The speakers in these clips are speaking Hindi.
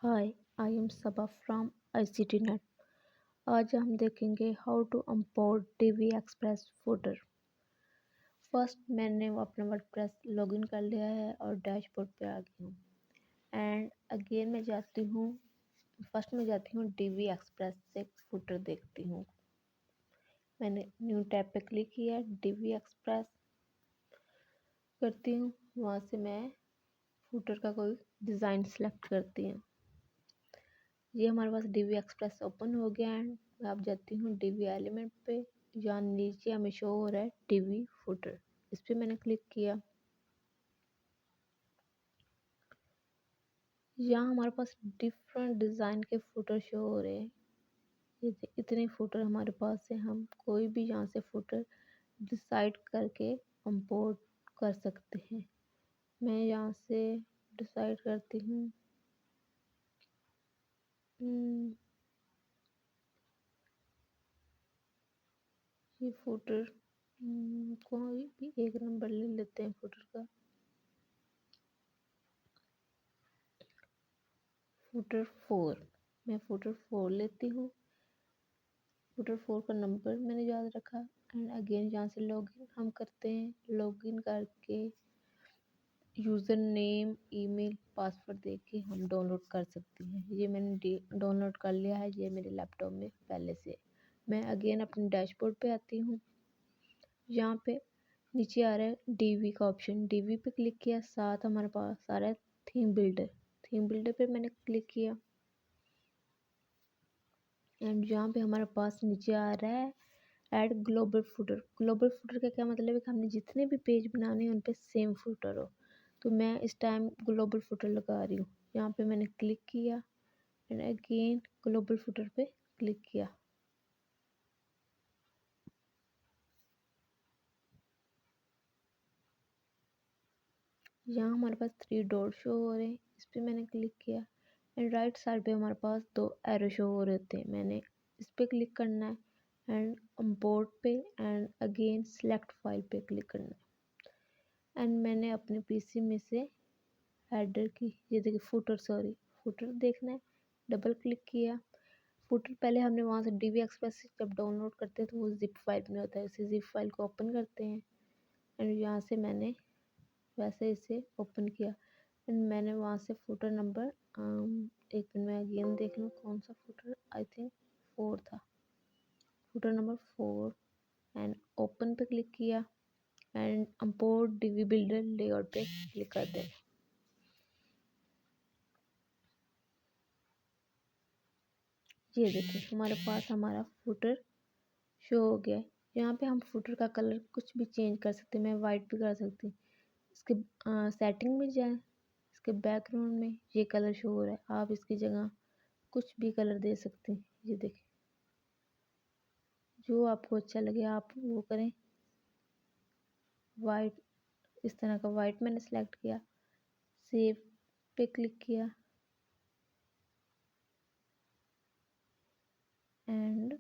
Hi, I am Saba from ICT net. आज हम देखेंगे how to import DV express footer. First मैंने वो अपना वर्डप्रेस लॉगिन कर लिया है और डैशबोर्ड पे आ गई हूँ। एंड अगेन मैं जाती हूँ, फर्स्ट में जाती हूँ DV एक्सप्रेस से फुटर देखती हूँ। मैंने न्यू टैब पे क्लिक किया, DV एक्सप्रेस करती हूँ। वहाँ से मैं फुटर का कोई डिज़ाइन सेलेक्ट करती हूँ। ये हमारे पास DV एक्सप्रेस ओपन हो गया एंड मैं अब जाती हूँ DV एलिमेंट पे, जहाँ नीचे हमें शो हो रहा है DV फुटर। इस पर मैंने क्लिक किया। यहाँ हमारे पास डिफरेंट डिज़ाइन के फुटर शो हो रहे हैं। इतने फुटर हमारे पास है, हम कोई भी यहाँ से फुटर डिसाइड करके इंपोर्ट कर सकते हैं। मैं यहाँ से डिसाइड करती हूँ ये फुटर कोई भी एक नंबर ले लेते हैं फुटर का। फुटर 4, मैं फुटर 4 लेती हूँ। फुटर 4 का नंबर मैंने याद रखा एंड अगेन यहाँ से लॉगिन हम करते हैं। लॉगिन करके यूज़र नेम, ईमेल, पासवर्ड दे के हम डाउनलोड कर सकते हैं। ये मैंने डाउनलोड कर लिया है, ये मेरे लैपटॉप में पहले से। मैं अगेन अपने डैशबोर्ड पे आती हूँ। यहाँ पे नीचे आ रहा है DV का ऑप्शन, DV पे क्लिक किया। साथ हमारे पास आ रहा है थीम बिल्डर। थीम बिल्डर पे मैंने क्लिक किया एंड यहाँ पे हमारे पास नीचे आ रहा है add global footer. Global footer का क्या मतलब है कि हमने जितने भी पेज बनाने हैं उन पे सेम फुटर हो। तो मैं इस टाइम ग्लोबल फुटर लगा रही हूँ। यहाँ पे मैंने क्लिक किया एंड अगेन ग्लोबल फुटर पे क्लिक किया। यहाँ हमारे पास 3 डॉट शो हो रहे हैं, इस पर मैंने क्लिक किया एंड राइट साइड पे हमारे पास 2 एरो शो हो रहे थे। मैंने इस पर क्लिक करना है एंड इंपोर्ट पे एंड अगेन सेलेक्ट फाइल पे क्लिक करना है। एंड मैंने अपने PC में से हेडर की, ये देखिए फुटर देखना है। डबल क्लिक किया। फुटर पहले हमने वहाँ से DV एक्सप्रेस से जब डाउनलोड करते हैं तो वो जिप फाइल में होता है, उसी जिप फाइल को ओपन करते हैं एंड यहाँ से मैंने वैसे इसे ओपन किया एंड मैंने वहाँ से फुटर नंबर एक मिनट में अगेन देख लूँ कौन सा फुटर, आई थिंक 4 था। फुटर नंबर 4 एंड ओपन पे क्लिक किया and import DV builder layout पे क्लिक कर दें। ये देखिए हमारे पास हमारा फुटर शो हो गया है। यहाँ पे हम फुटर का कलर कुछ भी चेंज कर सकते हैं। मैं वाइट भी कर सकती हूँ। इसके सेटिंग में जाएं, इसके बैकग्राउंड में ये कलर शो हो रहा है, आप इसकी जगह कुछ भी कलर दे सकते हैं। ये देखिए जो आपको अच्छा लगे आप वो करें। वाइट, इस तरह का वाइट मैंने सेलेक्ट किया, सेव पे क्लिक किया एंड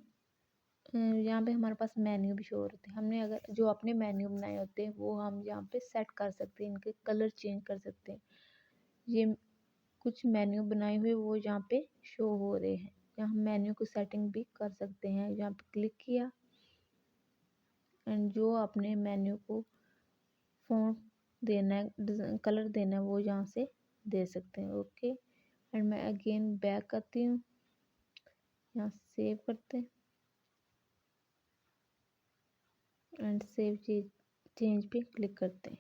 यहाँ पे हमारे पास मेन्यू भी शो हो रहे थे। हमने अगर जो अपने मेन्यू बनाए होते हैं वो हम यहाँ पे सेट कर सकते हैं, इनके कलर चेंज कर सकते हैं। ये कुछ मेन्यू बनाए हुए वो यहाँ पे शो हो रहे हैं। यहाँ मेन्यू को सेटिंग भी कर सकते हैं। यहाँ पे क्लिक किया एंड जो अपने मेन्यू को फॉन्ट देना है, कलर देना है, वो यहाँ से दे सकते हैं। ओके एंड मैं अगेन बैक करती हूँ, यहाँ सेव करते हैं एंड सेव चेंज पे क्लिक करते हैं।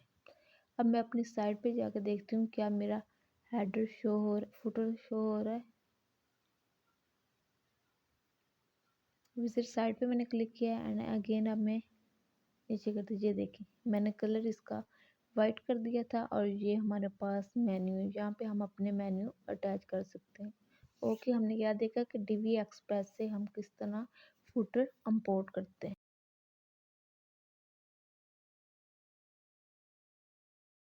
अब मैं अपनी साइट पे जाकर देखती हूँ क्या मेरा हेडर शो हो रहा, फुटर शो हो रहा है। विजिट साइट पे मैंने क्लिक किया एंड अगेन अब मैं नीचे कर दीजिए। देखिए मैंने कलर इसका वाइट कर दिया था और ये हमारे पास मेन्यू है, यहाँ पे हम अपने मेन्यू अटैच कर सकते हैं। ओके हमने क्या देखा कि DV एक्सप्रेस से हम किस तरह फुटर इंपोर्ट करते हैं।